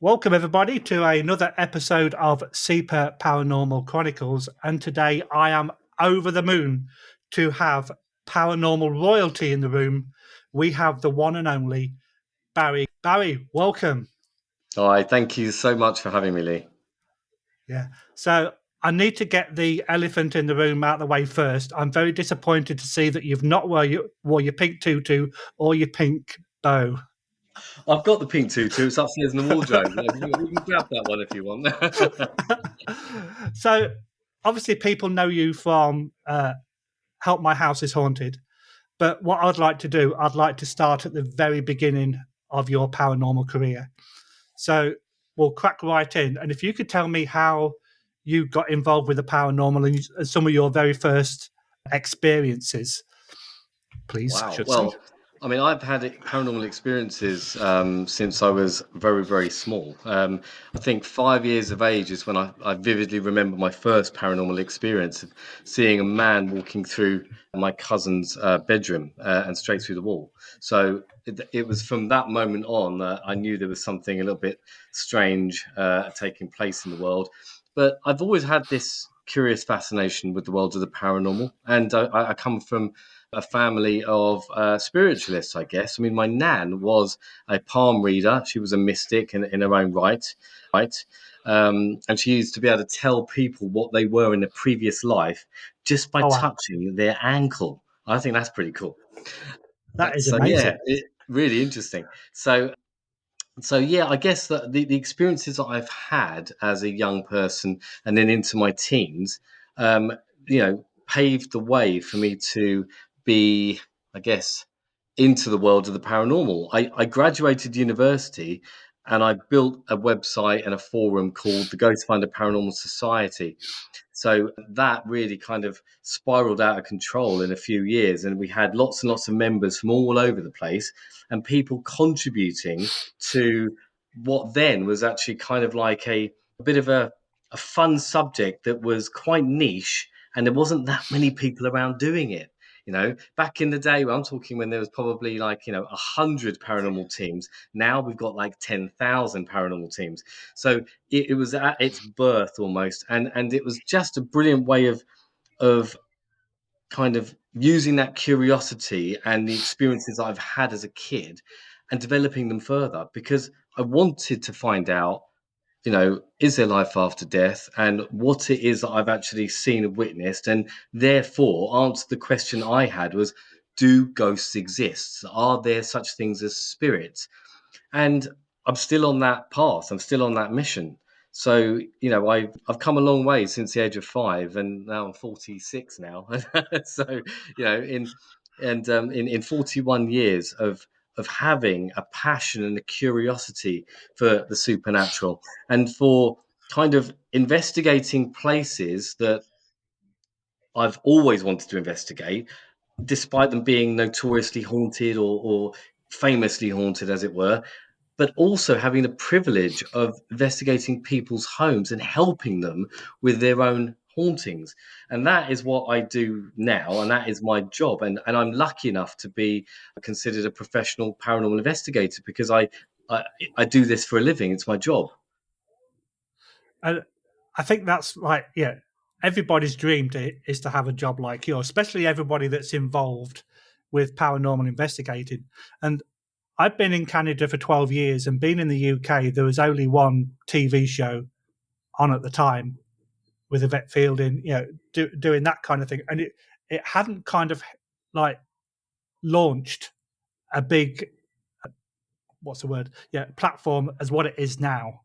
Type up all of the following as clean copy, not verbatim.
Welcome, everybody, to another episode of S.I.P.A Paranormal Chronicles. And today I am over the moon to have paranormal royalty in the room. We have the one and only Barry. Barry, welcome. Hi, thank you so much for having me, Lee. Yeah. So I need to get the elephant in the room out of the way first. I'm very disappointed to see that you've not wore your pink tutu or your pink bow. I've got the pink tutu. It's upstairs in the wardrobe. We can grab that one if you want. So obviously people know you from Help My House is Haunted. But what I'd like to do, I'd like to start at the very beginning of your paranormal career. So we'll crack right in. And if you could tell me how you got involved with the paranormal and some of your very first experiences, please, I Wow. should say. Well, I mean, I've had paranormal experiences since I was very, very small. I think 5 years of age is when I vividly remember my first paranormal experience of seeing a man walking through my cousin's bedroom and straight through the wall. So it was from that moment on that I knew there was something a little bit strange taking place in the world. But I've always had this curious fascination with the world of the paranormal, and I come from a family of spiritualists, I guess. I mean, my nan was a palm reader. She was a mystic in her own right, right? And she used to be able to tell people what they were in a previous life just by Oh, wow. touching their ankle. I think that's pretty cool. That is So yeah, amazing. really interesting. So yeah, I guess that the experiences that I've had as a young person and then into my teens, um, paved the way for me to be, I guess, into the world of the paranormal. I graduated university and I built a website and a forum called the Ghostfinder Paranormal Society. So that really kind of spiraled out of control in a few years, and we had lots and lots of members from all over the place, and people contributing to what then was actually kind of like a bit of a fun subject that was quite niche, and there wasn't that many people around doing it. Back in the day, I'm talking when there was probably 100 paranormal teams. Now we've got like 10,000 paranormal teams. So it was at its birth almost, and it was just a brilliant way of kind of using that curiosity and the experiences I've had as a kid and developing them further because I wanted to find out, is there life after death and what it is that I've actually seen and witnessed, and therefore answer the question I had was, do ghosts exist? Are there such things as spirits? And I'm still on that path. I'm still on that mission. So I've come a long way since the age of 5, and now I'm 46 now. So in 41 years of having a passion and a curiosity for the supernatural and for kind of investigating places that I've always wanted to investigate, despite them being notoriously haunted or famously haunted, as it were, but also having the privilege of investigating people's homes and helping them with their own hauntings. And that is what I do now, and that is my job. And I'm lucky enough to be considered a professional paranormal investigator because I, I do this for a living. It's my job. And I think that's like, yeah, everybody's dream is to have a job like yours, especially everybody that's involved with paranormal investigating. And I've been in Canada for 12 years and been in the UK. There was only one TV show on at the time with Yvette Fielding, doing that kind of thing. And it hadn't kind of like launched a big, what's the word? Yeah, platform as what it is now.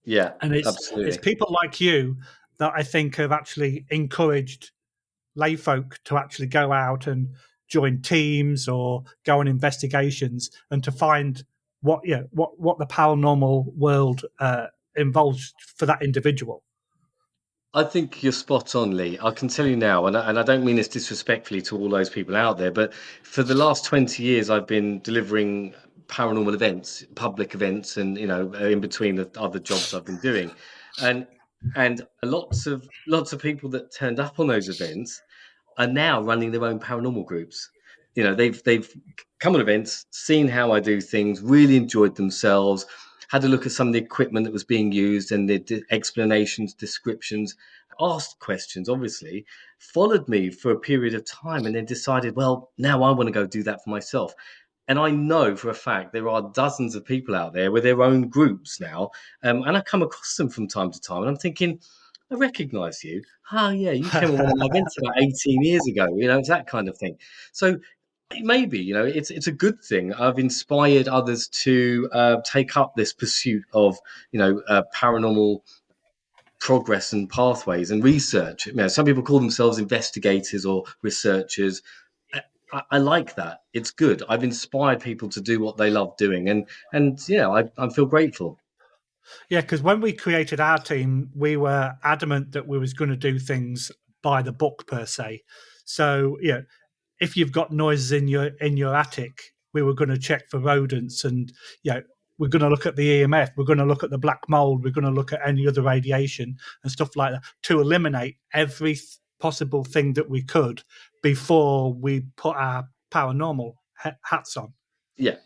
Yeah, And it's absolutely. people like you that I think have actually encouraged layfolk to actually go out and join teams or go on investigations and to find what the paranormal world involves for that individual. I think you're spot on, Lee. I can tell you now, and I don't mean this disrespectfully to all those people out there, but for the last 20 years, I've been delivering paranormal events, public events, and in between the other jobs I've been doing, and lots of people that turned up on those events are now running their own paranormal groups. They've come on events, seen how I do things, really enjoyed themselves, had a look at some of the equipment that was being used and the explanations, descriptions, asked questions, obviously, followed me for a period of time, and then decided, well, now I want to go do that for myself. And I know for a fact there are dozens of people out there with their own groups now, and I come across them from time to time, and I'm thinking, I recognise you. Oh, yeah, you came on one of my events about 18 years ago. It's that kind of thing. So maybe it's a good thing. I've inspired others to take up this pursuit of paranormal progress and pathways and research. Some people call themselves investigators or researchers. I like that. It's good. I've inspired people to do what they love doing, and I feel grateful. Yeah, because when we created our team, we were adamant that we was going to do things by the book per se. So yeah, if you've got noises in your attic, we were going to check for rodents, and we're going to look at the EMF, we're going to look at the black mold, we're going to look at any other radiation and stuff like that to eliminate every possible thing that we could before we put our paranormal hats on. Yeah.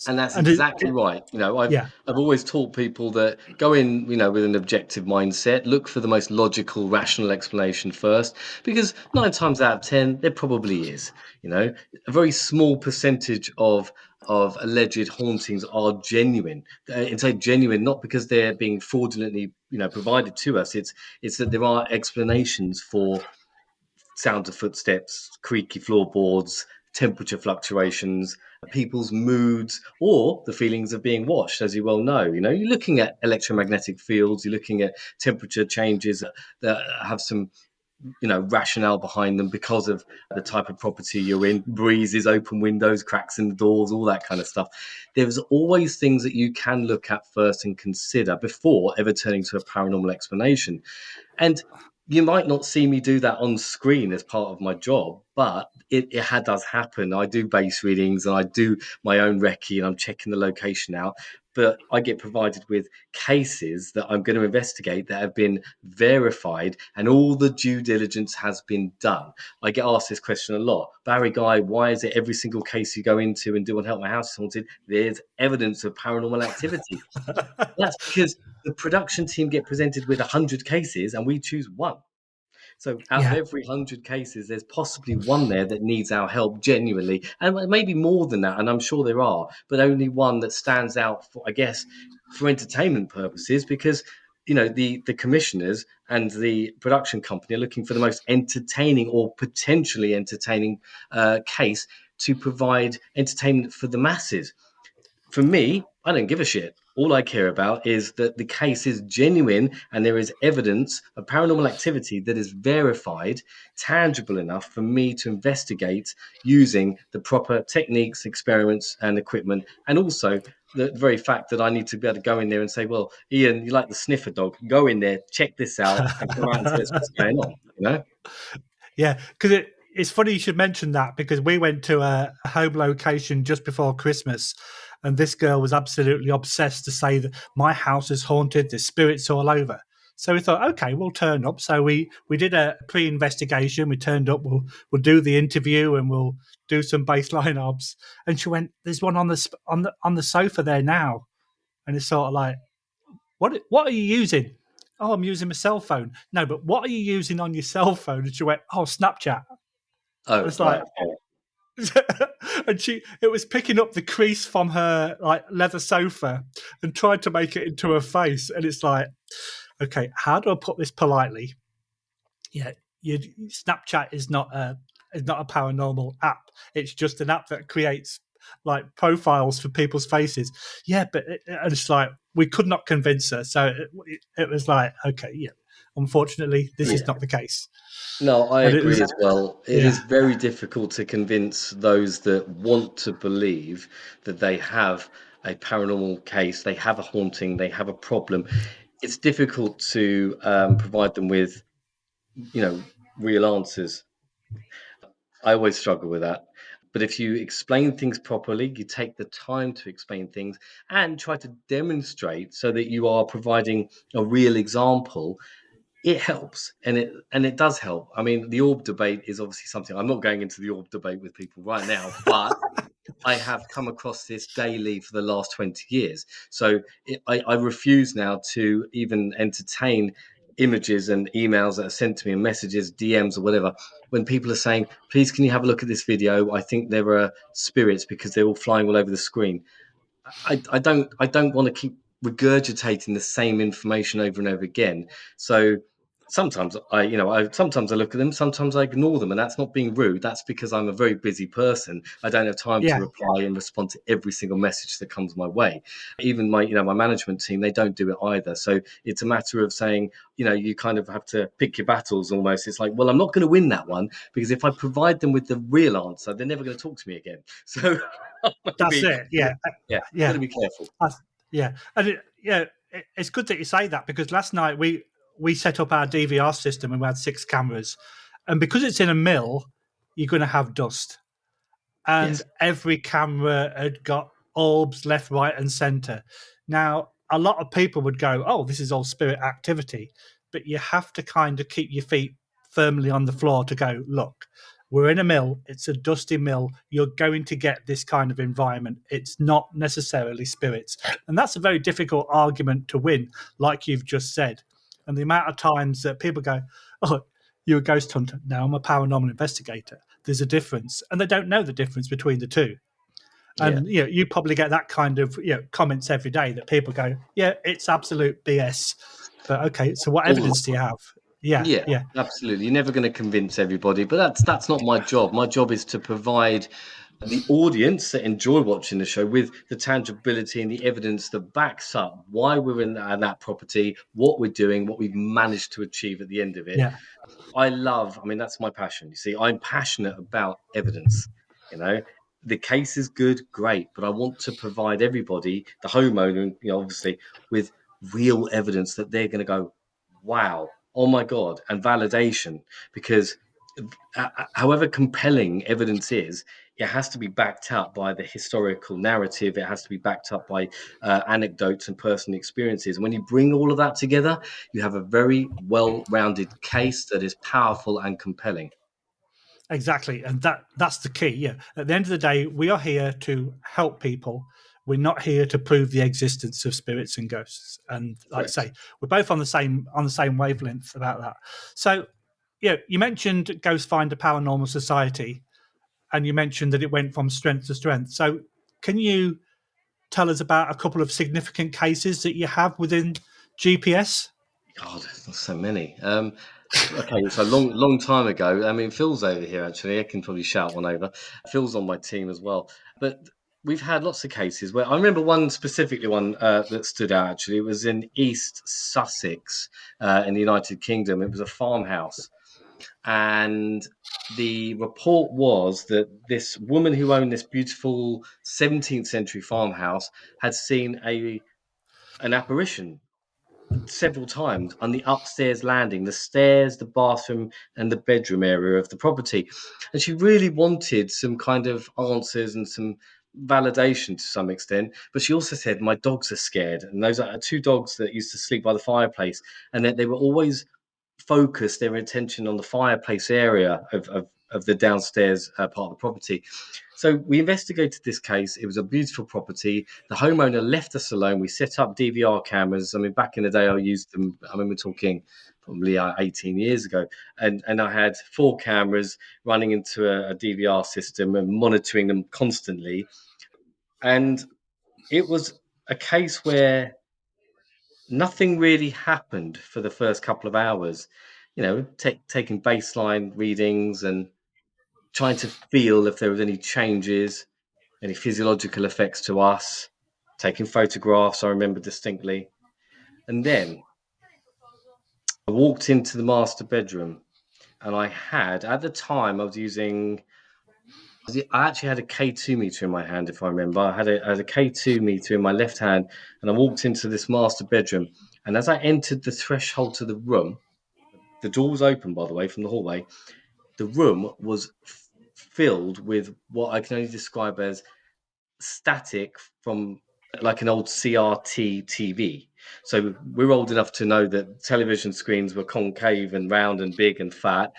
And that's And exactly right. yeah, I've always taught people that go in, with an objective mindset, look for the most logical, rational explanation first, because 9 times out of 10, there probably is. A very small percentage of alleged hauntings are genuine. It's like genuine, not because they're being fraudulently, provided to us. It's that there are explanations for sounds of footsteps, creaky floorboards, temperature fluctuations, people's moods, or the feelings of being watched, as you well know. You're looking at electromagnetic fields, you're looking at temperature changes that have some rationale behind them because of the type of property you're in, breezes, open windows, cracks in the doors, all that kind of stuff. There's always things that you can look at first and consider before ever turning to a paranormal explanation. And you might not see me do that on screen as part of my job, but it does happen. I do base readings and I do my own recce and I'm checking the location out. But I get provided with cases that I'm going to investigate that have been verified and all the due diligence has been done. I get asked this question a lot. Barry Ghai, why is it every single case you go into and do on Help My House is Haunted, there's evidence of paranormal activity? That's because the production team get presented with 100 cases and we choose one. So out of yeah. every 100 cases, there's possibly one there that needs our help genuinely, and maybe more than that, and I'm sure there are, but only one that stands out for, I guess, for entertainment purposes, because the commissioners and the production company are looking for the most entertaining or potentially entertaining case to provide entertainment for the masses. For me, I don't give a shit. All I care about is that the case is genuine and there is evidence of paranormal activity that is verified, tangible enough for me to investigate using the proper techniques, experiments, and equipment. And also the very fact that I need to be able to go in there and say, well, Ian, you like the sniffer dog? Go in there, check this out, and come out and tell us what's going on. Yeah, because it's funny you should mention that, because we went to a home location just before Christmas, and this girl was absolutely obsessed to say that my house is haunted, there's spirits all over. So we thought, okay, we'll turn up. So we did a pre-investigation. We turned up. We'll do the interview and we'll do some baseline obs. And she went, "There's one on the sofa there now," and it's sort of like, what are you using? Oh, I'm using my cell phone. No, but what are you using on your cell phone? And she went, oh, Snapchat. And Oh, it's right. like, and it was picking up the crease from her like leather sofa and tried to make it into her face. And it's like, okay, how do I put this politely? Yeah, Snapchat is not a paranormal app. It's just an app that creates like profiles for people's faces. Yeah, but it's like we could not convince her, so it was like, okay, yeah. Unfortunately, this is Yeah. not the case. No, I And it agree was, as well. It yeah, is very difficult to convince those that want to believe that they have a paranormal case, they have a haunting, they have a problem. It's difficult to provide them with, real answers. I always struggle with that. But if you explain things properly, you take the time to explain things and try to demonstrate so that you are providing a real example, it helps, and it does help. I mean, the orb debate is obviously something. I'm not going into the orb debate with people right now, but I have come across this daily for the last 20 years. So I refuse now to even entertain images and emails that are sent to me and messages, DMs or whatever, when people are saying, please, can you have a look at this video? I think there are spirits because they're all flying all over the screen. I don't want to keep regurgitating the same information over and over again. So sometimes sometimes I look at them, sometimes I ignore them, and that's not being rude. That's because I'm a very busy person. I don't have time to Yeah, reply and respond to every single message that comes my way. Even my management team, they don't do it either. So it's a matter of saying, you kind of have to pick your battles almost. It's like, well, I'm not going to win that one because if I provide them with the real answer, they're never going to talk to me again. So that's maybe, it. Yeah, yeah, got to yeah, be careful. yeah, and it's good that you say that, because last night we set up our DVR system and we had 6 cameras, and because it's in a mill, you're going to have dust, and Yes. every camera had got orbs left, right, and center. Now, a lot of people would go, "Oh, this is all spirit activity," but you have to kind of keep your feet firmly on the floor to go, "Look, we're in a mill. It's a dusty mill. You're going to get this kind of environment. It's not necessarily spirits." And that's a very difficult argument to win, like you've just said. And the amount of times that people go, "Oh, you're a ghost hunter." "No, I'm a paranormal investigator." There's a difference, and they don't know the difference between the two. Yeah. And you probably get that kind of comments every day that people go, "Yeah, it's absolute BS." But okay, so what All the evidence do you have? Yeah, Yeah, yeah, absolutely. You're never going to convince everybody, but that's not my job. My job is to provide the audience that enjoy watching the show with the tangibility and the evidence that backs up why we're in that property, what we're doing, what we've managed to achieve at the end of it. yeah, I mean, that's my passion. You see, I'm passionate about evidence. You know, the case is good, great, but I want to provide everybody, the homeowner, obviously, with real evidence that they're going to go, wow, oh my God, and validation. Because however compelling evidence is, it has to be backed up by the historical narrative. It has to be backed up by anecdotes and personal experiences. And when you bring all of that together, you have a very well-rounded case that is powerful and compelling. exactly. And that's the key. Yeah. At the end of the day, we are here to help people. We're not here to prove the existence of spirits and ghosts. And like I Correct. say, we're both on the same wavelength about that. So, you mentioned Ghostfinder Paranormal Society, and you mentioned that it went from strength to strength. So, can you tell us about a couple of significant cases that you have within GPS? God, there's so many. Okay, so long time ago. I mean, Phil's over here actually. I can probably shout one over. Phil's on my team as well. But we've had lots of cases where I remember one specifically, one that stood out. Actually, it was in East Sussex, in the United Kingdom. It was a farmhouse, and the report was that this woman who owned this beautiful 17th century farmhouse had seen a an apparition several times on the upstairs landing, the stairs, the bathroom, and the bedroom area of the property. And she really wanted some kind of answers and some validation to some extent. But she also said, my dogs are scared. And those are 2 dogs that used to sleep by the fireplace, and that they were always focused their attention on the fireplace area of the downstairs part of the property. So we investigated this case. It was a beautiful property. The homeowner left us alone. We set up DVR cameras. I mean, back in the day, I used them. I mean, we're talking probably 18 years ago. And I had 4 cameras running into a DVR system and monitoring them constantly. And it was a case where nothing really happened for the first couple of hours. Taking baseline readings and trying to feel if there was any changes, any physiological effects to us, taking photographs, I remember distinctly. And then I walked into the master bedroom, and at the time, I actually had a K2 meter in my hand, if I remember. I had a K2 meter in my left hand, and I walked into this master bedroom. And as I entered the threshold to the room, the door was open, by the way, from the hallway. The room was filled with what I can only describe as static from like an old CRT TV. So we're old enough to know that television screens were concave and round and big and fat,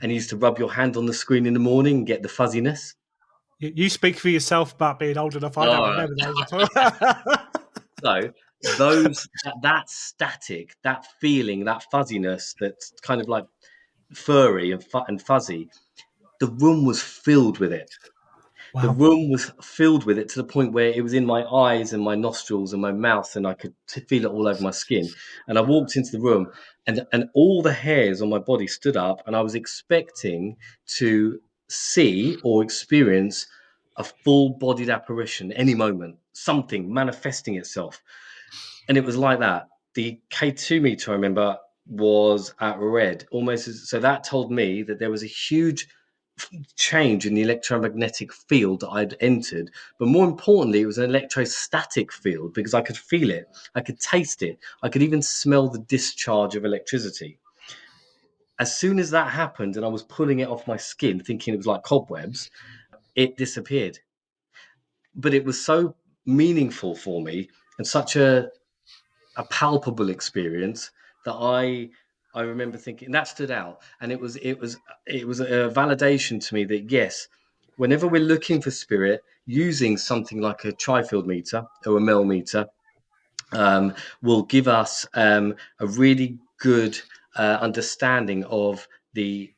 and you used to rub your hand on the screen in the morning and get the fuzziness. You speak for yourself about being old enough. I don't All right. remember those at all. So that static, that feeling, that fuzziness, that's kind of like furry and fuzzy. The room was filled with it. The Wow. room was filled with it to the point where it was in my eyes and my nostrils and my mouth, and I could feel it all over my skin. And I walked into the room, and all the hairs on my body stood up, and I was expecting to see or experience a full-bodied apparition any moment, something manifesting itself. And it was like that. The K2 meter, I remember, was at red, almost so that told me that there was a huge change in the electromagnetic field that I'd entered. But more importantly, it was an electrostatic field because I could feel it, I could taste it, I could even smell the discharge of electricity. As soon as that happened and I was pulling it off my skin, thinking it was like cobwebs, it disappeared. But it was so meaningful for me and such a palpable experience that I remember thinking that stood out, and it was a validation to me that yes, whenever we're looking for spirit, using something like a trifield meter or a mel meter will give us a really good understanding of the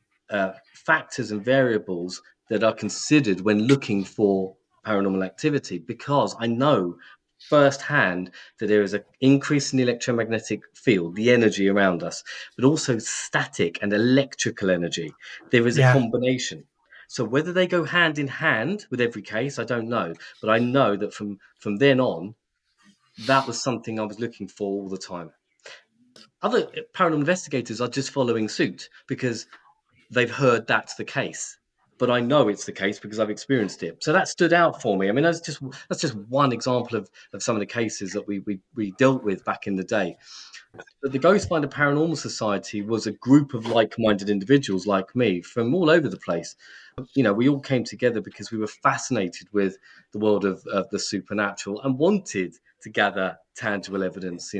factors and variables that are considered when looking for paranormal activity, because I know firsthand that there is an increase in the electromagnetic field, the energy around us, but also static and electrical energy. There is a Yeah. combination. So whether they go hand in hand with every case, I don't know. But I know that from then on, that was something I was looking for all the time. Other paranormal investigators are just following suit because they've heard that's the case. But I know it's the case because I've experienced it. So that stood out for me. I mean, that's just one example of some of the cases that we dealt with back in the day. But the Ghostfinder Paranormal Society was a group of like-minded individuals like me from all over the place. We all came together because we were fascinated with the world of the supernatural and wanted to gather tangible evidence.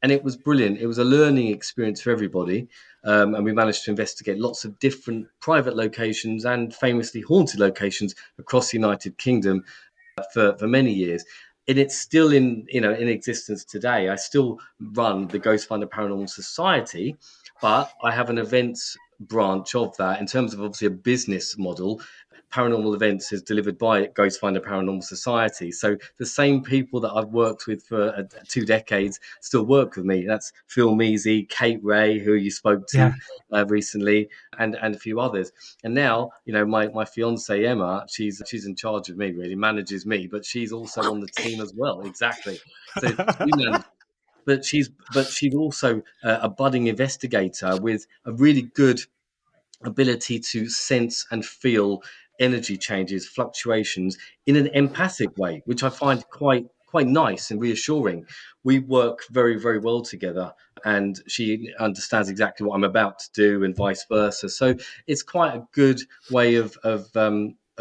And it was brilliant. It was a learning experience for everybody. And we managed to investigate lots of different private locations and famously haunted locations across the United Kingdom for many years. And it's still in existence today. I still run the Ghostfinder Paranormal Society, but I have an events branch of that in terms of obviously a business model. Paranormal events is delivered by Ghostfinder Paranormal Society. So the same people that I've worked with for 2 decades still work with me. That's Phil Measy, Kate Ray, who you spoke Yeah. to recently, and a few others. And now, my fiance Emma, she's in charge of me, really manages me, but she's also on the team as well. Exactly. So she manages, but she's also a budding investigator with a really good ability to sense and feel energy changes, fluctuations in an empathic way, which I find quite nice and reassuring. We work very, very well together, and she understands exactly what I'm about to do, and vice versa. So it's quite a good way of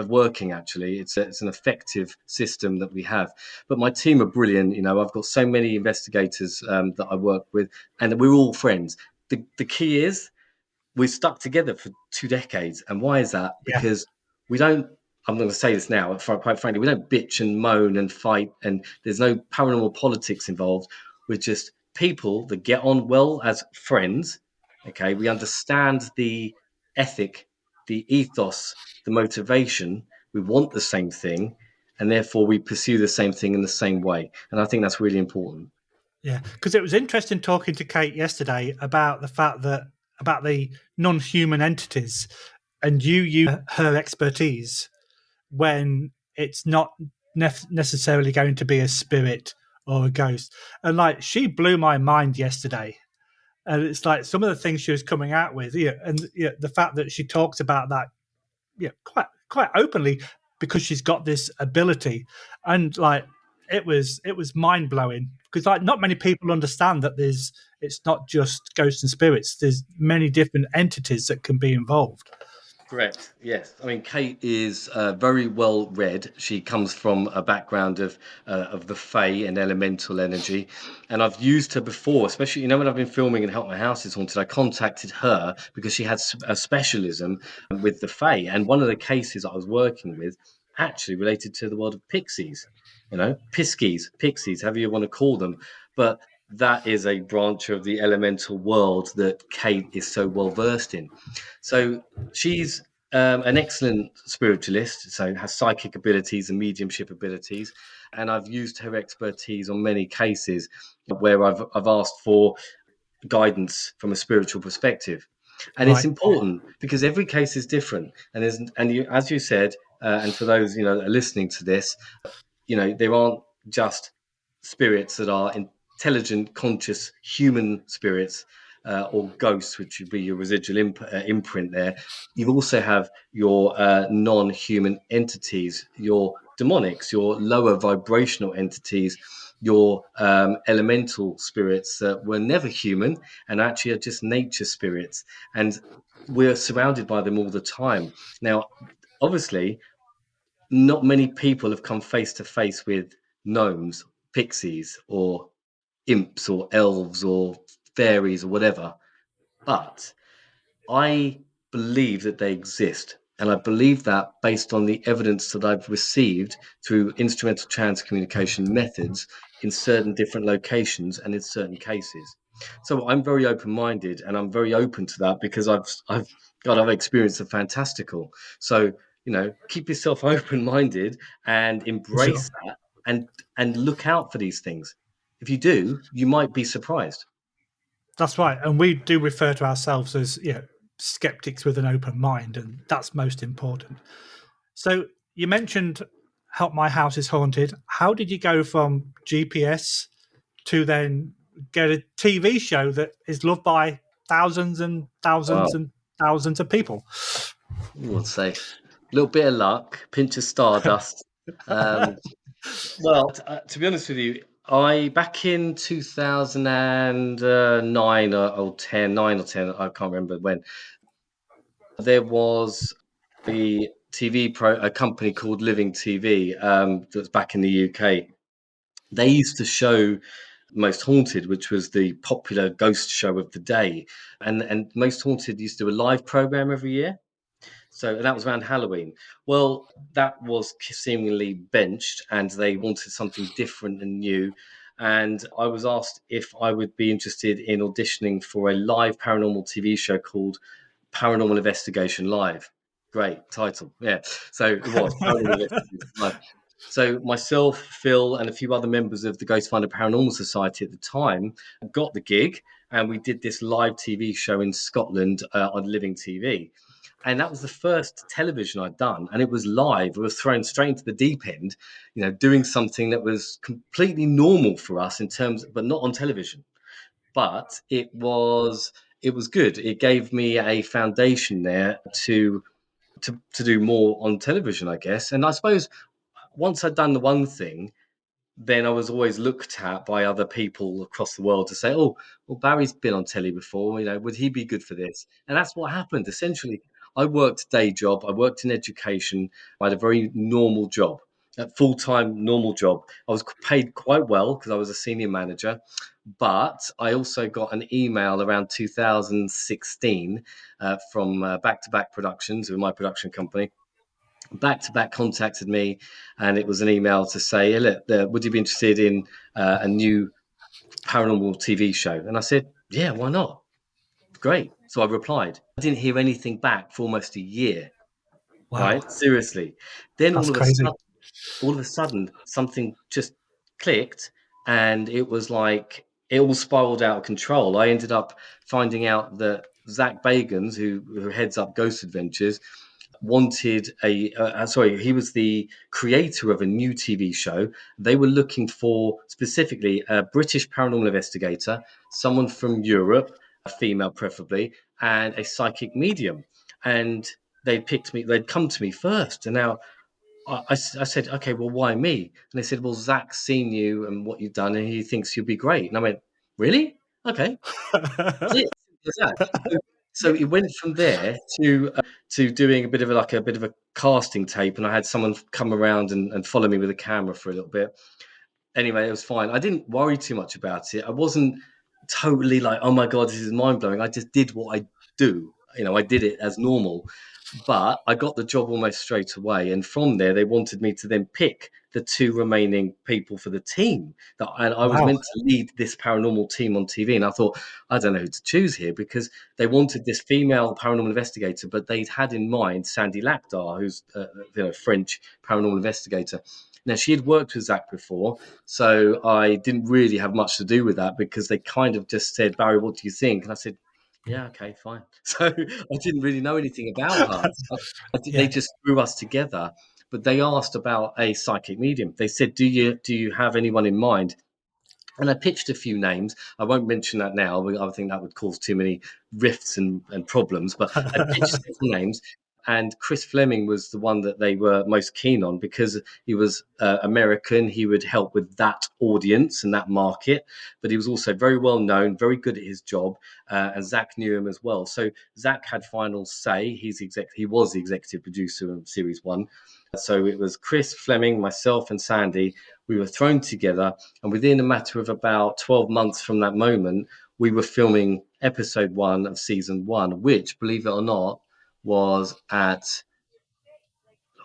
working. Actually, it's an effective system that we have. But my team are brilliant. I've got so many investigators that I work with, and we're all friends. The key is we stuck together for 2 decades. And why is that? Yeah. Because we don't, I'm going to say this now, quite frankly, we don't bitch and moan and fight, and there's no paranormal politics involved. We're just people that get on well as friends. Okay. We understand the ethic, the ethos, the motivation. We want the same thing. And therefore, we pursue the same thing in the same way. And I think that's really important. Yeah, because it was interesting talking to Kate yesterday about the fact that about the non-human entities, and you use her expertise when it's not necessarily going to be a spirit or a ghost. And like she blew my mind yesterday. And it's like some of the things she was coming out with, and the fact that she talks about that, quite openly because she's got this ability, and like it was mind blowing because like not many people understand that it's not just ghosts and spirits. There's many different entities that can be involved. Correct. Yes. I mean, Kate is very well read. She comes from a background of the Fae and elemental energy, and I've used her before, especially when I've been filming and Help My House is Haunted. I contacted her because she had a specialism with the Fae, and one of the cases I was working with actually related to the world of pixies, pixies, however you want to call them. But that is a branch of the elemental world that Kate is so well versed in. So she's an excellent spiritualist, so has psychic abilities and mediumship abilities. And I've used her expertise on many cases where I've asked for guidance from a spiritual perspective. And it's Right. important because every case is different. As you said, and for those that are listening to this, there aren't just spirits that are intelligent, conscious human spirits, or ghosts, which would be your residual imprint there. You also have your non-human entities, your demonics, your lower vibrational entities, your elemental spirits that were never human and actually are just nature spirits. And we're surrounded by them all the time. Now, obviously, not many people have come face to face with gnomes, pixies, or imps, or elves, or fairies, or whatever. But I believe that they exist. And I believe that based on the evidence that I've received through instrumental trance communication methods in certain different locations and in certain cases. So I'm very open-minded and I'm very open to that because I've experienced the fantastical. So, keep yourself open-minded and For sure. embrace that and look out for these things. If you do, you might be surprised. That's right. And we do refer to ourselves as, skeptics with an open mind, and that's most important. So you mentioned Help My House is Haunted. How did you go from GPS to then get a TV show that is loved by thousands and thousands Wow. and thousands of people? Let's say a little bit of luck, pinch of stardust. Um, to be honest with you, I back in 2009 or 10, 9 or 10, I can't remember when, there was a company called Living TV that's back in the UK. They used to show Most Haunted, which was the popular ghost show of the day, and Most Haunted used to do a live program every year. So that was around Halloween. Well, that was seemingly benched, and they wanted something different and new. And I was asked if I would be interested in auditioning for a live paranormal TV show called Paranormal Investigation Live. Great title, yeah. So it was Paranormal Investigation Live. So myself, Phil, and a few other members of the Ghostfinder Paranormal Society at the time got the gig, and we did this live TV show in Scotland on Living TV. And that was the first television I'd done, and it was live. I was thrown straight into the deep end, doing something that was completely normal for us in terms, but not on television. But it was good. It gave me a foundation there to do more on television, I guess. And I suppose once I'd done the one thing, then I was always looked at by other people across the world to say, "Oh, well, Barry's been on telly before. Would he be good for this?" And that's what happened. Essentially, I worked a day job. I worked in education. I had a very normal job, a full-time normal job. I was paid quite well because I was a senior manager. But I also got an email around 2016 from Back to Back Productions, with my production company. Back to Back contacted me, and it was an email to say, "Hey, look, would you be interested in a new paranormal TV show?" And I said, "Yeah, why not? Great." So I replied. I didn't hear anything back for almost a year, Wow, right? Seriously. Then that's crazy. all of a sudden, something just clicked, and it was like it all spiraled out of control. I ended up finding out that Zach Bagans, who heads up Ghost Adventures, wanted he was the creator of a new TV show. They were looking for specifically a British paranormal investigator, someone from Europe, a female preferably, and a psychic medium. And they'd come to me first. And now I said, "Okay, well, why me?" And they said, "Well, Zach's seen you and what you've done, and he thinks you'll be great." And I went, "Really? Okay." That's it. Simple as that. So it went from there to doing a bit of a casting tape, and I had someone come around and follow me with a camera for a little bit. Anyway, it was fine. I didn't worry too much about it. I wasn't totally like, "Oh my god, this is mind blowing." I just did what I do. I did it as normal. But I got the job almost straight away, and from there they wanted me to then pick the two remaining people for the team. And I was Wow. meant to lead this paranormal team on TV, and I thought, I don't know who to choose here, because they wanted this female paranormal investigator, but they'd had in mind Sandy Lakdar, who's a French paranormal investigator. Now, she had worked with Zach before, so I didn't really have much to do with that, because they kind of just said, Barry, what do you think? And I said, yeah, okay, fine. So I didn't really know anything about her. They Yeah. just threw us together. But they asked about a psychic medium. They said, do you have anyone in mind? And I pitched a few names. I won't mention that now. I think that would cause too many rifts and problems. But I pitched several names, and Chris Fleming was the one that they were most keen on, because he was American. He would help with that audience and that market, but he was also very well known, very good at his job, and Zach knew him as well. So Zach had final say. He was the executive producer of Series 1. So it was Chris Fleming, myself, and Sandy. We were thrown together, and within a matter of about 12 months from that moment, we were filming episode 1 of season 1, which, believe it or not, was at,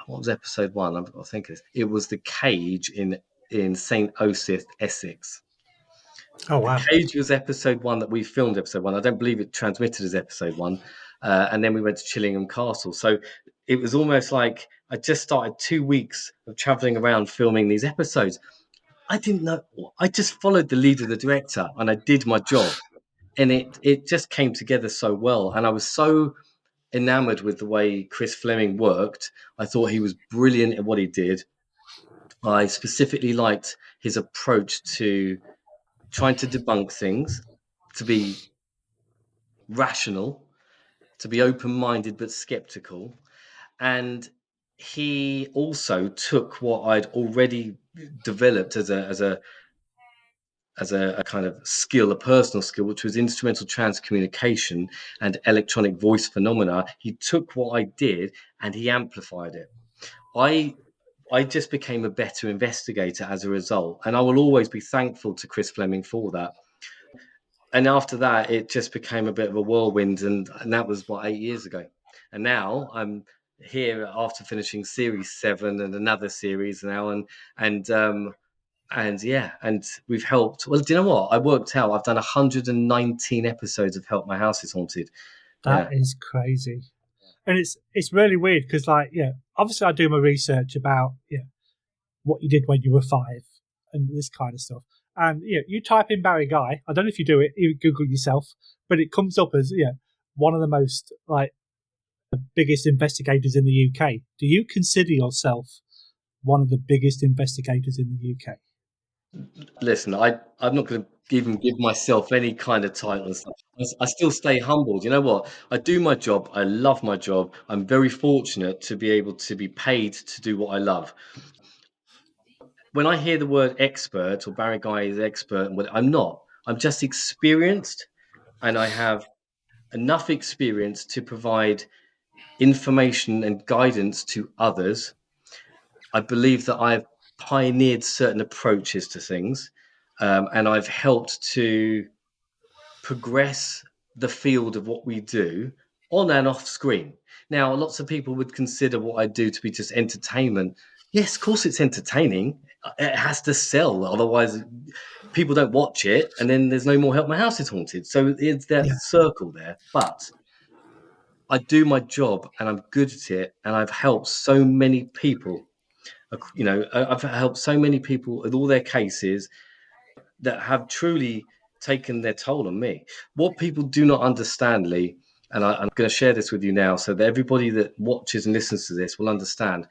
what was episode 1? I think it was the cage in St. Osyth, Essex. Oh The wow. Cage was episode 1 that we filmed episode 1. I don't believe it transmitted as episode 1. And then we went to Chillingham Castle. So it was almost like I just started 2 weeks of traveling around filming these episodes. I didn't know. I just followed the lead of the director, and I did my job. And it just came together so well. And I was so enamored with the way Chris Fleming worked. I thought he was brilliant at what he did. I specifically liked his approach to trying to debunk things, to be rational, to be open minded but skeptical. And he also took what I'd already developed as a kind of skill, a personal skill, which was instrumental trance communication and electronic voice phenomena. He took what I did and he amplified it. I I just became a better investigator as a result, and I will always be thankful to Chris Fleming for that. And after that, it just became a bit of a whirlwind, and that was what 8 years ago. And now I'm here after finishing series 7 and another series now, and yeah, and we've helped. Well, do you know what? I worked out. I've done 119 episodes of Help My House is Haunted. That Yeah, is crazy. And it's really weird because, like, yeah, obviously I do my research about, yeah, what you did when you were 5 and this kind of stuff. And yeah, you type in Barry Guy. I don't know if you do it, you Google yourself, but it comes up as, yeah, one of the most, like, the biggest investigators in the UK. Do you consider yourself one of the biggest investigators in the UK? listen, I'm not going to even give myself any kind of title and stuff. I still stay humbled. You know what? I do my job. I love my job. I'm very fortunate to be able to be paid to do what I love. When I hear the word expert or Barry Guy is expert, I'm not. I'm just experienced, and I have enough experience to provide information and guidance to others. I believe that I've pioneered certain approaches to things, and I've helped to progress the field of what we do on and off screen. Now, lots of people would consider what I do to be just entertainment. Yes, of course, it's entertaining. It has to sell, otherwise, people don't watch it, and then there's no more Help My House is Haunted. So it's that Yeah. circle there. But I do my job, and I'm good at it, and I've helped so many people. I've helped so many people with all their cases that have truly taken their toll on me. What people do not understand, Lee, and I'm going to share this with you now so that everybody that watches and listens to this will understand,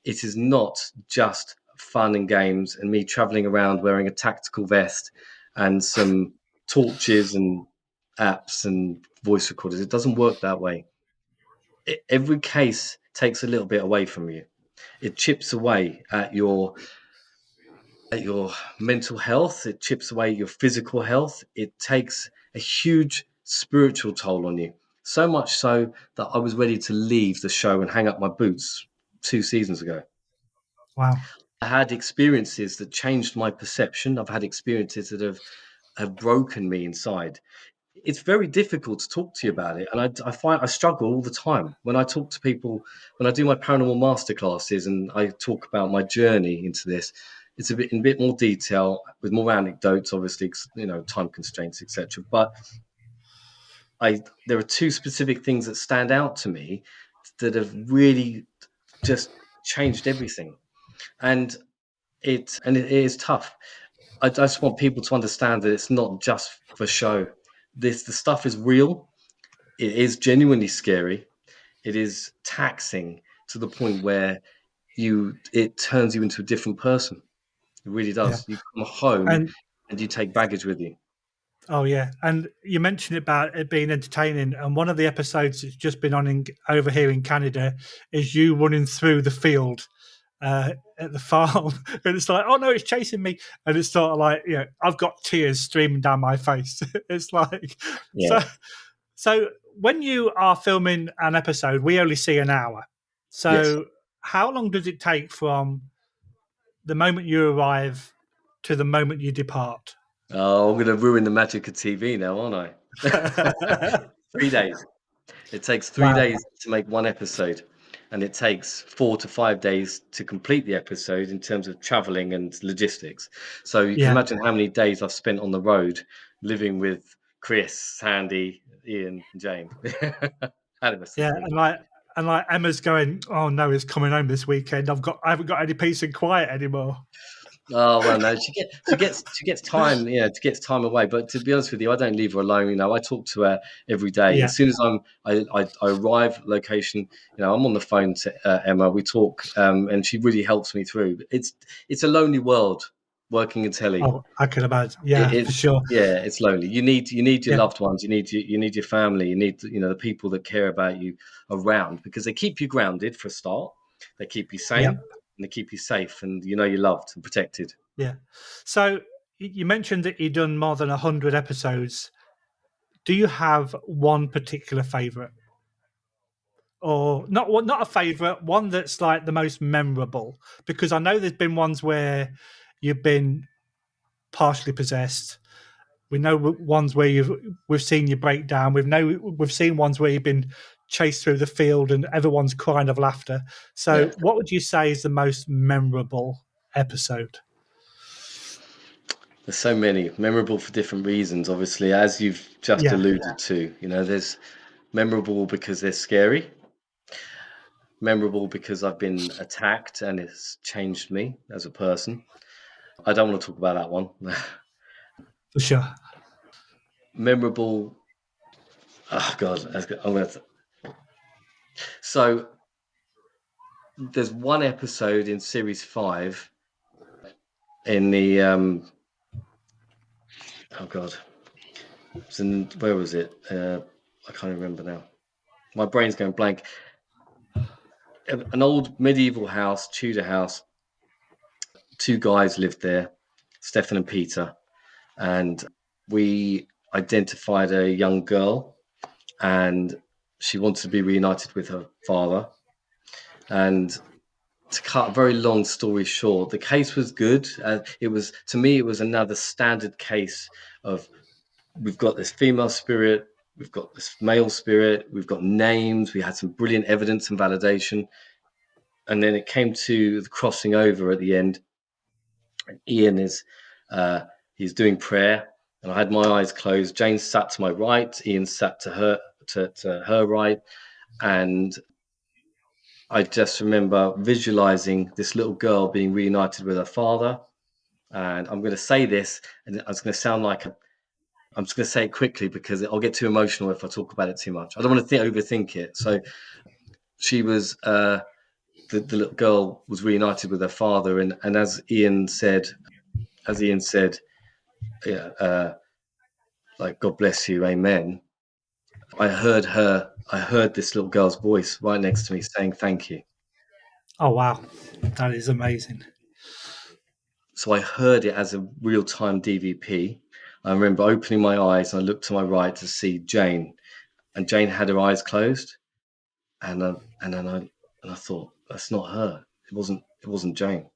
it is not just fun and games and me traveling around wearing a tactical vest and some torches and apps and voice recorders. It doesn't work that way. Every case takes a little bit away from you. It chips away at your mental health, it chips away at your physical health, it takes a huge spiritual toll on you. So much so that I was ready to leave the show and hang up my boots 2 seasons ago. Wow. I had experiences that changed my perception. I've had experiences that have broken me inside. it's very difficult to talk to you about it, and I find I struggle all the time when I talk to people, when I do my paranormal masterclasses and I talk about my journey into this. It's in a bit more detail with more anecdotes, obviously, time constraints, etc. But there are two specific things that stand out to me that have really just changed everything, and it is tough. I just want people to understand that it's not just for show. The stuff is real. It is genuinely scary. It is taxing to the point where it turns you into a different person. It really Yeah. does. You come home And and you take baggage with you. oh yeah, and you mentioned about it being entertaining, and one of the episodes that's just been on over here in Canada is you running through the field at the farm, and it's like, oh no, it's chasing me, and it's sort of like, I've got tears streaming down my face. It's like, so Yeah. so when you are filming an episode, we only see an hour. Yes. So how long does it take from the moment you arrive to the moment you depart? Oh, I'm going to ruin the magic of TV now, aren't I? 3 days. It takes three Wow. days to make one episode, and it takes 4 to 5 days to complete the episode in terms of traveling and logistics. So you can Yeah. imagine how many days I've spent on the road living with Chris, Sandy, Ian, and Jane. Animus has Yeah, been. and like Emma's going, oh no, he's coming home this weekend. I haven't got any peace and quiet anymore. Oh well, no, she gets time, gets time away. But to be honest with you, I don't leave her alone. I talk to her every day. Yeah. As soon as I arrive at location, I'm on the phone to Emma. We talk, and she really helps me through. It's a lonely world working in telly. Oh, I can imagine. It Yeah, for is, sure. yeah, it's lonely. You need your Yeah. loved ones. You need your family. You need the people that care about you around, because they keep you grounded for a start. They keep you Yeah. sane and they keep you safe, and you're loved and protected. Yeah. So you mentioned that you've done more than 100 episodes. Do you have one particular favorite, or not a favorite, one that's like the most memorable? Because I know there's been ones where you've been partially possessed. We know ones where we've seen you break down. We've seen ones where you've been chased through the field and everyone's crying of laughter. So, Yeah. what would you say is the most memorable episode? There's so many memorable for different reasons, obviously, as you've just Yeah. alluded to. There's memorable because they're scary, memorable because I've been attacked and it's changed me as a person. I don't want to talk about that one. For sure. Memorable. Oh God, I'm gonna. So there's one episode in series 5 in the oh God, where was it? I can't remember now. My brain's going blank. An old medieval house, Tudor house. Two guys lived there, Stefan and Peter, and we identified a young girl, and she wanted to be reunited with her father. And to cut a very long story short, the case was good. It was, to me, it was another standard case of, we've got this female spirit, we've got this male spirit, we've got names, we had some brilliant evidence and validation, and then it came to the crossing over at the end. Ian is he's doing prayer, and I had my eyes closed. Jane sat to my right, Ian sat to her right, and I just remember visualizing this little girl being reunited with her father. And I'm going to say this, and it's going to sound like I'm just going to say it quickly because I'll get too emotional if I talk about it too much. I don't want to overthink it. So she was the little girl was reunited with her father, and as Ian said, yeah, like God bless you, amen. I heard this little girl's voice right next to me saying thank you. Oh wow, that is amazing. So I heard it as a real time DVP. I remember opening my eyes and I looked to my right to see Jane, and Jane had her eyes closed, and I thought, that's not her. It wasn't Jane.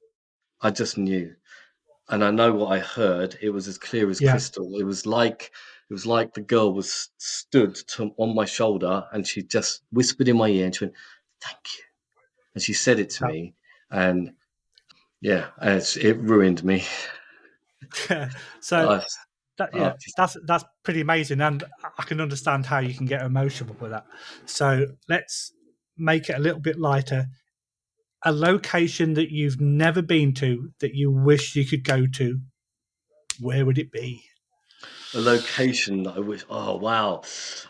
I just knew, and I know what I heard. It was as clear as Yeah. crystal. It was like It was like the girl was stood on my shoulder, and she just whispered in my ear, and she went, "Thank you," and she said it to Oh. me, and yeah, it ruined me. So I, I just, that's pretty amazing, and I can understand how you can get emotional with that. So let's make it a little bit lighter. A location that you've never been to that you wish you could go to, where would it be? a location that I wish. Oh wow!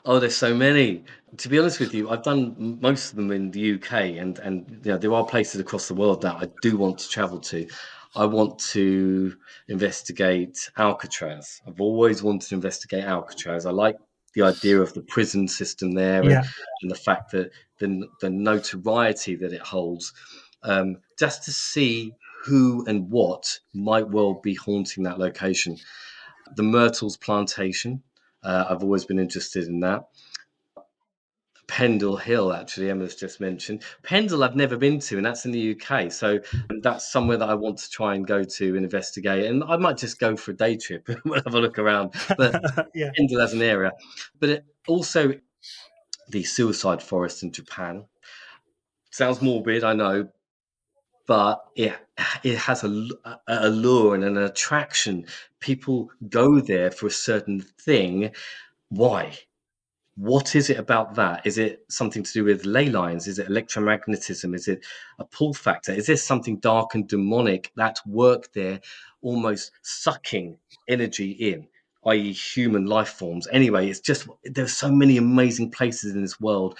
Oh, there's so many. To be honest with you, I've done most of them in the UK, and there are places across the world that I do want to travel to. I want to investigate Alcatraz. I've always wanted to investigate Alcatraz. I like the idea of the prison system there, Yeah, and the fact that the notoriety that it holds, just to see who and what might well be haunting that location. The Myrtles Plantation. I've always been interested in that. Pendle Hill, actually, Emma's just mentioned. Pendle, I've never been to, and that's in the UK. So that's somewhere that I want to try and go to and investigate. And I might just go for a day trip and have a look around. But yeah, Pendle as an area. But also the suicide forest in Japan. Sounds morbid, I know, but it has a lure and an attraction. People go there for a certain thing. Why? What is it about that? Is it something to do with ley lines? Is it electromagnetism? Is it a pull factor? Is there something dark and demonic that work there, almost sucking energy in, i.e., human life forms? Anyway, it's just there's so many amazing places in this world.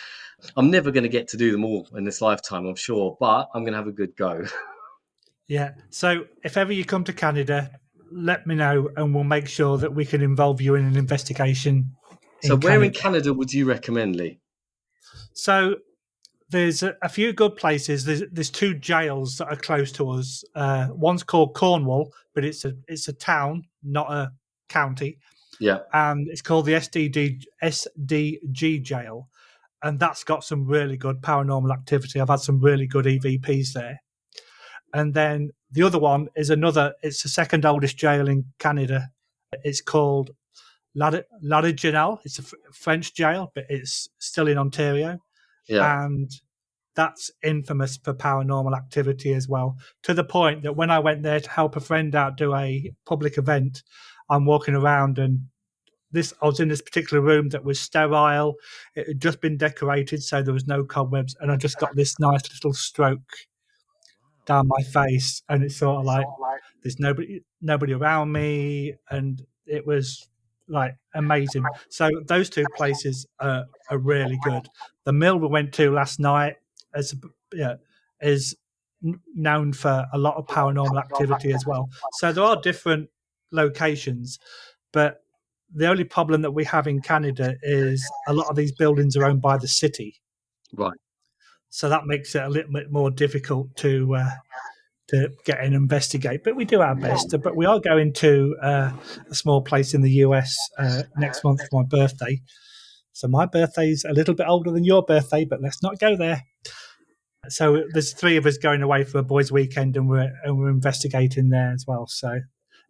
I'm never going to get to do them all in this lifetime, I'm sure, but I'm going to have a good go. yeah. So if ever you come to Canada, let me know, and we'll make sure that we can involve you in an investigation So, in where in Canada. Canada would you recommend, Lee? So there's a few good places. There's two jails that are close to us. One's called Cornwall, but it's a town, not a county, Yeah, and it's called the SDG jail, and that's got some really good paranormal activity. I've had some really good EVPs there. And then the other one is it's the second oldest jail in Canada. It's called Lariginal. It's a French jail, but it's still in Ontario. yeah. And that's infamous for paranormal activity as well. To the point that when I went there to help a friend out do a public event, I'm walking around and I was in this particular room that was sterile. It had just been decorated, so there was no cobwebs, and I just got this nice little stroke down my face, and it's sort of like there's nobody around me, and it was like amazing. So those two places are really good. The mill we went to last night is yeah, is known for a lot of paranormal activity as well. So there are different locations, but the only problem that we have in Canada is a lot of these buildings are owned by the city, Right. so that makes it a little bit more difficult to get and investigate. But we do our best. But we are going to a small place in the US next month for my birthday. So my birthday's a little bit older than your birthday, but let's not go there. So there's three of us going away for a boys' weekend, and we're investigating there as well. So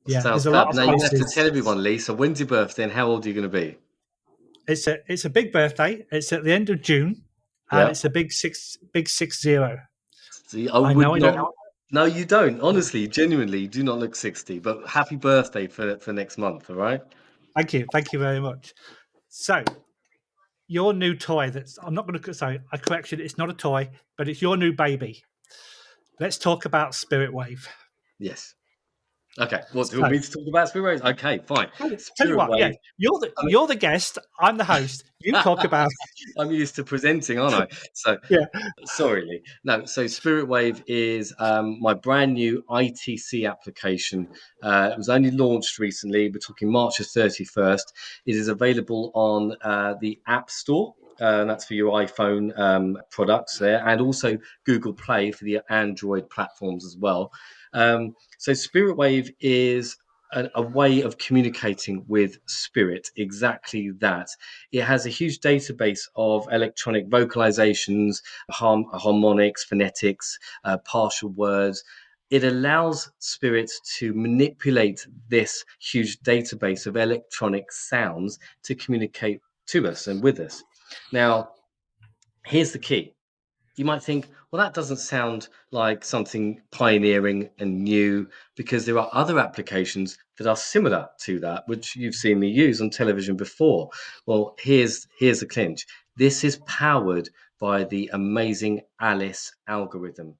yeah, Sounds there's a lot fab. of Now, you're going to have to tell places. everyone, Lee. So, when's your birthday and how old are you going to be? It's a big birthday. It's at the end of June, and Yeah. it's a big 60. See, I I would know I don't. not. No, you don't. Honestly, genuinely, you do not look 60. But happy birthday for next month. All right. Thank you very much. So your new toy that's I'm not going to say I correction it's not a toy, but it's your new baby. Let's talk about SpiritWave. Yes. Okay. What do you So want me to talk about Spirit Waves? Okay, fine. tell you Spirit what, yeah, Wave. you're the guest, I'm the host. You talk about I'm used to presenting, aren't I? So yeah. sorry, Lee. No, so Spirit Wave is my brand new ITC application. It was only launched recently. We're talking March the 31st. It is available on the App Store. And that's for your iPhone products there, and also Google Play for the Android platforms as well. So Spirit Wave is a way of communicating with spirit. Exactly that. It has a huge database of electronic vocalizations, harmonics, phonetics, partial words, it allows spirits to manipulate this huge database of electronic sounds to communicate to us and with us. Now, here's the key. You might think, well, that doesn't sound like something pioneering and new, because there are other applications that are similar to that, which you've seen me use on television before. Well, here's the clinch. This is powered by the amazing Alice algorithm.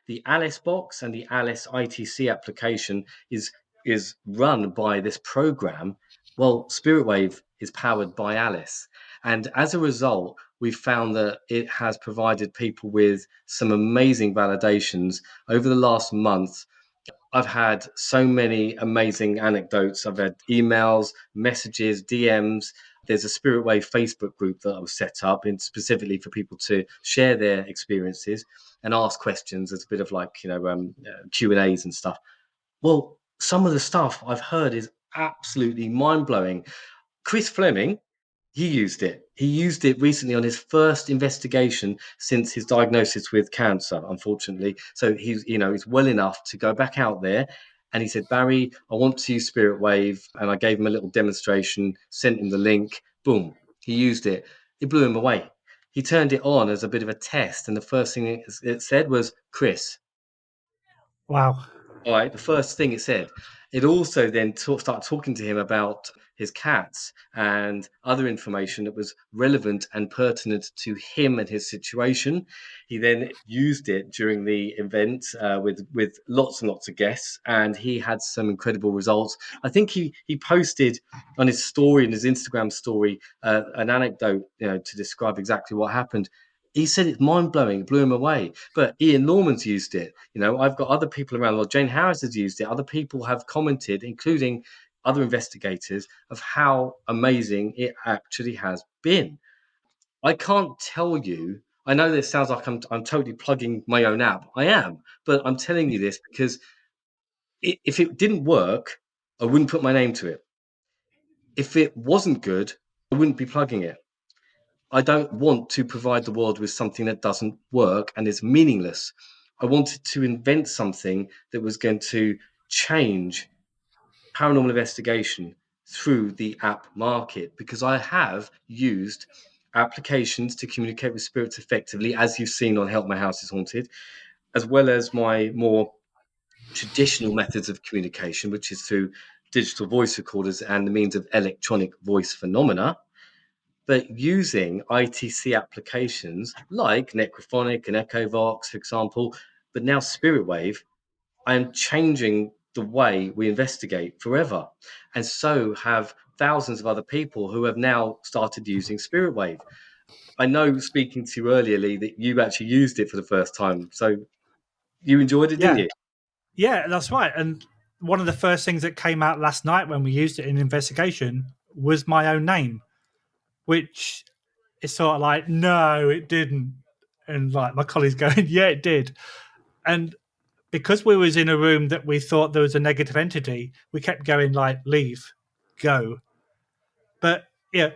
The Alice box and the Alice ITC application is run by this program. Well, SpiritWave is powered by Alice. And as a result, we found that it has provided people with some amazing validations over the last month. I've had so many amazing anecdotes. I've had emails, messages, DMs. There's a SpiritWave Facebook group that was set up in specifically for people to share their experiences and ask questions. As a bit of like, Q&As and stuff. Well, some of the stuff I've heard is absolutely mind blowing. Chris Fleming, he used it. He used it recently on his first investigation since his diagnosis with cancer, unfortunately. So he's well enough to go back out there. And he said, Barry, I want to use Spirit Wave. And I gave him a little demonstration, sent him the link. Boom. He used it. It blew him away. He turned it on as a bit of a test. And the first thing it said was, Chris. Wow. All right, the first thing it said. It also then started talking to him about his cats and other information that was relevant and pertinent to him and his situation. He then used it during the event with lots and lots of guests, and he had some incredible results. I think he posted on his story, in his Instagram story, an anecdote, to describe exactly what happened. He said it's mind blowing, it blew him away. But Ian Norman's used it. I've got other people around. Well, Jane Harris has used it. Other people have commented, including other investigators, of how amazing it actually has been. I can't tell you. I know this sounds like I'm totally plugging my own app. I am, but I'm telling you this because if it didn't work, I wouldn't put my name to it. If it wasn't good, I wouldn't be plugging it. I don't want to provide the world with something that doesn't work and is meaningless. I wanted to invent something that was going to change paranormal investigation through the app market, because I have used applications to communicate with spirits effectively, as you've seen on Help My House is Haunted, as well as my more traditional methods of communication, which is through digital voice recorders and the means of electronic voice phenomena. But using ITC applications like Necrophonic and EchoVox, for example, but now SpiritWave, I am changing the way we investigate forever. And so have thousands of other people who have now started using SpiritWave. I know, speaking to you earlier, Lee, that you actually used it for the first time. So you enjoyed it, didn't Yeah. you? Yeah, that's right. And one of the first things that came out last night when we used it in investigation was my own name, which is sort of like, no, it didn't. And like my colleagues going, yeah, it did. And because we was in a room that we thought there was a negative entity, we kept going like, leave, go. But yeah,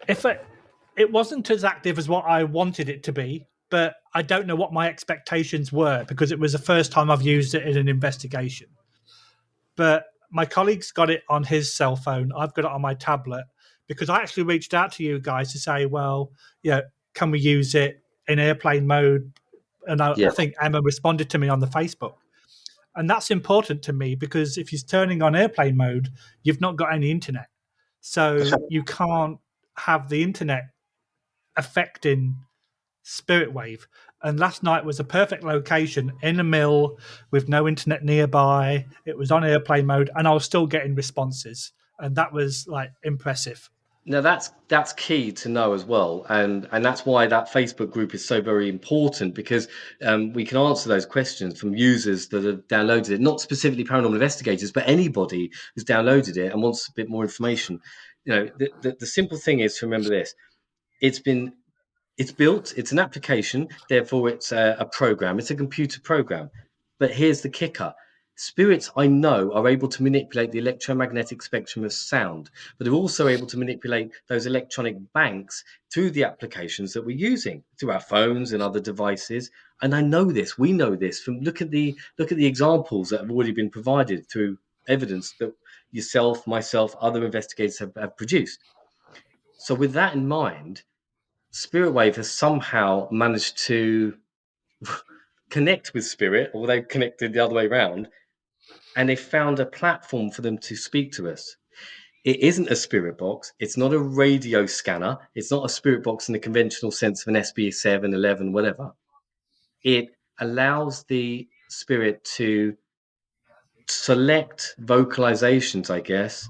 if it wasn't as active as what I wanted it to be, but I don't know what my expectations were because it was the first time I've used it in an investigation. But my colleague's got it on his cell phone. I've got it on my tablet because I actually reached out to you guys to say, well, yeah, can we use it in airplane mode? And I Yeah. think Emma responded to me on the Facebook. And that's important to me because if you're turning on airplane mode, you've not got any internet. So you can't have the internet affecting Spirit Wave. And last night was a perfect location in a mill with no internet nearby. It was on airplane mode, and I was still getting responses, and that was like impressive. Now that's key to know as well, and that's why that Facebook group is so very important, because we can answer those questions from users that have downloaded it, not specifically paranormal investigators, but anybody who's downloaded it and wants a bit more information. The simple thing is to remember this: it's built, it's an application, therefore it's a program, it's a computer program. But here's the kicker: Spirits, I know, are able to manipulate the electromagnetic spectrum of sound, but they're also able to manipulate those electronic banks through the applications that we're using, through our phones and other devices. And I know this, we know this from look at the examples that have already been provided through evidence that yourself, myself, other investigators have produced. So with that in mind, SpiritWave has somehow managed to connect with spirit, or they've connected the other way around, and they found a platform for them to speak to us. It isn't a spirit box. It's not a radio scanner. It's not a spirit box in the conventional sense of an SB7, 11, whatever. It allows the spirit to select vocalizations, I guess,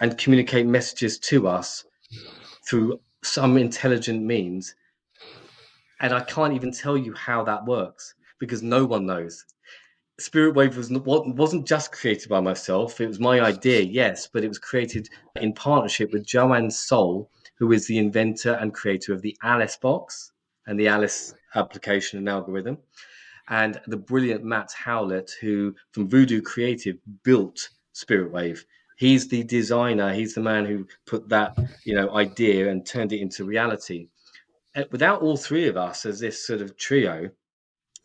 and communicate messages to us through some intelligent means. And I can't even tell you how that works because no one knows. SpiritWave wasn't just created by myself. It was my idea, yes, but it was created in partnership with Joanne Soul, who is the inventor and creator of the Alice box and the Alice application and algorithm, and the brilliant Matt Howlett, who from Voodoo Creative built SpiritWave. He's the designer. He's the man who put that idea and turned it into reality. Without all three of us as this sort of trio,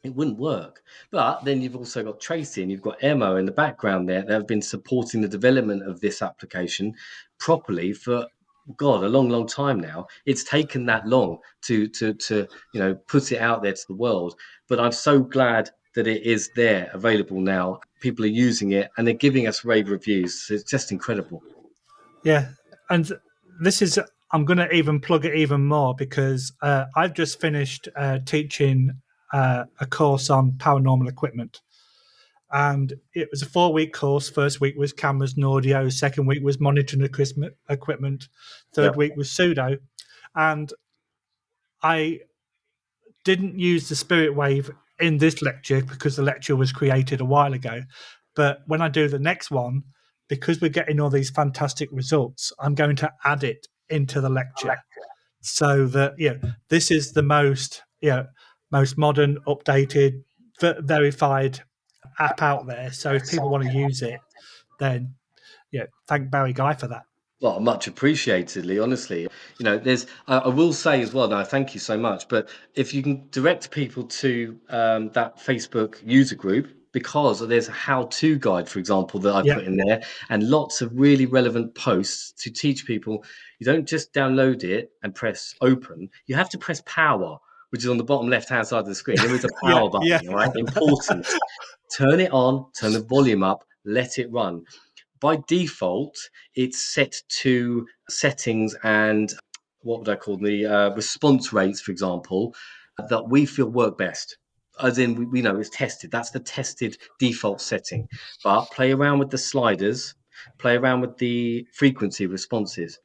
it wouldn't work. But then you've also got Tracy and you've got Emma in the background there that have been supporting the development of this application properly for God a long, long time now. It's taken that long to put it out there to the world. But I'm so glad that it is there available now. People are using it and they're giving us rave reviews. It's just incredible. Yeah, and this is I'm going to even plug it even more because I've just finished teaching a course on paranormal equipment, and it was a 4-week course. First week was cameras and audio. Second week was monitoring equipment. Third Yeah. week was pseudo, and I didn't use the spirit wave in this lecture because the lecture was created a while ago. But when I do the next one, because we're getting all these fantastic results, I'm going to add it into the lecture so that this is the most modern, updated, verified app out there. So if people want to use it, then thank Barri Ghai for that. Well, much appreciatedly, honestly. There's, I will say as well, no, thank you so much. But if you can direct people to that Facebook user group, because there's a how-to guide, for example, that I Yeah, put in there, and lots of really relevant posts to teach people. You don't just download it and press open. You have to press power, which is on the bottom left-hand side of the screen. There is a yeah, power button, yeah, all right? Important. Turn it on, turn the volume up, let it run. By default, it's set to settings and what would I call the response rates, for example, that we feel work best. As in, we know it's tested. That's the tested default setting. But play around with the sliders, play around with the frequency responses.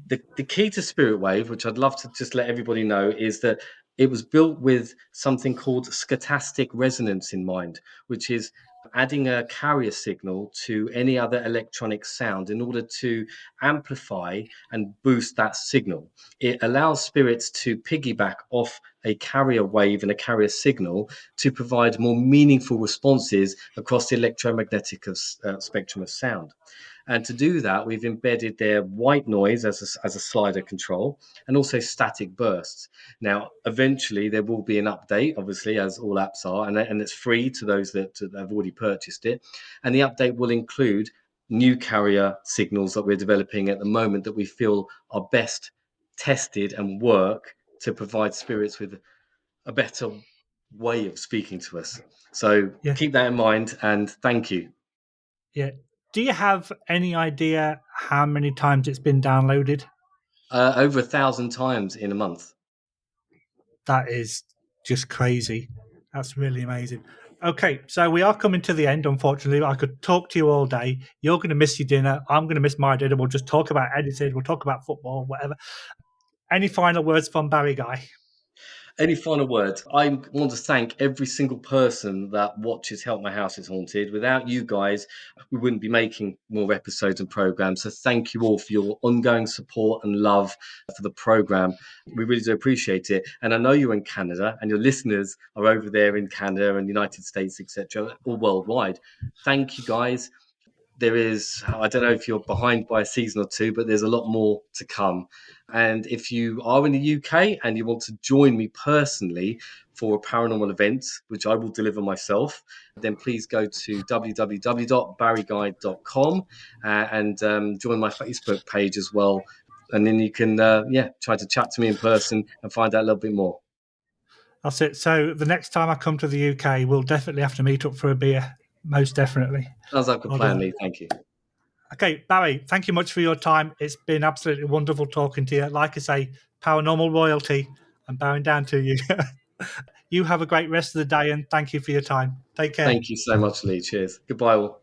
The key to SpiritWave, which I'd love to just let everybody know, is that it was built with something called stochastic resonance in mind, which is adding a carrier signal to any other electronic sound in order to amplify and boost that signal. It allows spirits to piggyback off a carrier wave and a carrier signal to provide more meaningful responses across the electromagnetic spectrum of sound. And to do that, we've embedded their white noise as a slider control and also static bursts. Now, eventually, there will be an update, obviously, as all apps are, and it's free to those that have already purchased it. And the update will include new carrier signals that we're developing at the moment that we feel are best tested and work to provide spirits with a better way of speaking to us. So yeah, keep that in mind and thank you. yeah. Do you have any idea how many times it's been downloaded? Over 1,000 times in a month. That is just crazy. That's really amazing. Okay, so we are coming to the end, unfortunately. I could talk to you all day. You're going to miss your dinner. I'm going to miss my dinner. We'll just talk about editing. We'll talk about football, whatever. Any final words from Barri Ghai? Any final words? I want to thank every single person that watches Help My House is Haunted. Without you guys, we wouldn't be making more episodes and programs. So thank you all for your ongoing support and love for the program. We really do appreciate it. And I know you're in Canada and your listeners are over there in Canada and United States, etc., or worldwide. Thank you guys. There is, I don't know if you're behind by a season or two, but there's a lot more to come. And if you are in the UK and you want to join me personally for a paranormal event, which I will deliver myself, then please go to www.barriguide.com and join my Facebook page as well. And then you can, try to chat to me in person and find out a little bit more. That's it. So the next time I come to the UK, we'll definitely have to meet up for a beer. Most definitely. Sounds like a I'll do plan, that. Lee. Thank you. Okay, Barry, thank you much for your time. It's been absolutely wonderful talking to you. Like I say, paranormal royalty. I'm bowing down to you. You have a great rest of the day and thank you for your time. Take care. Thank you so much, Lee. Cheers. Goodbye, all.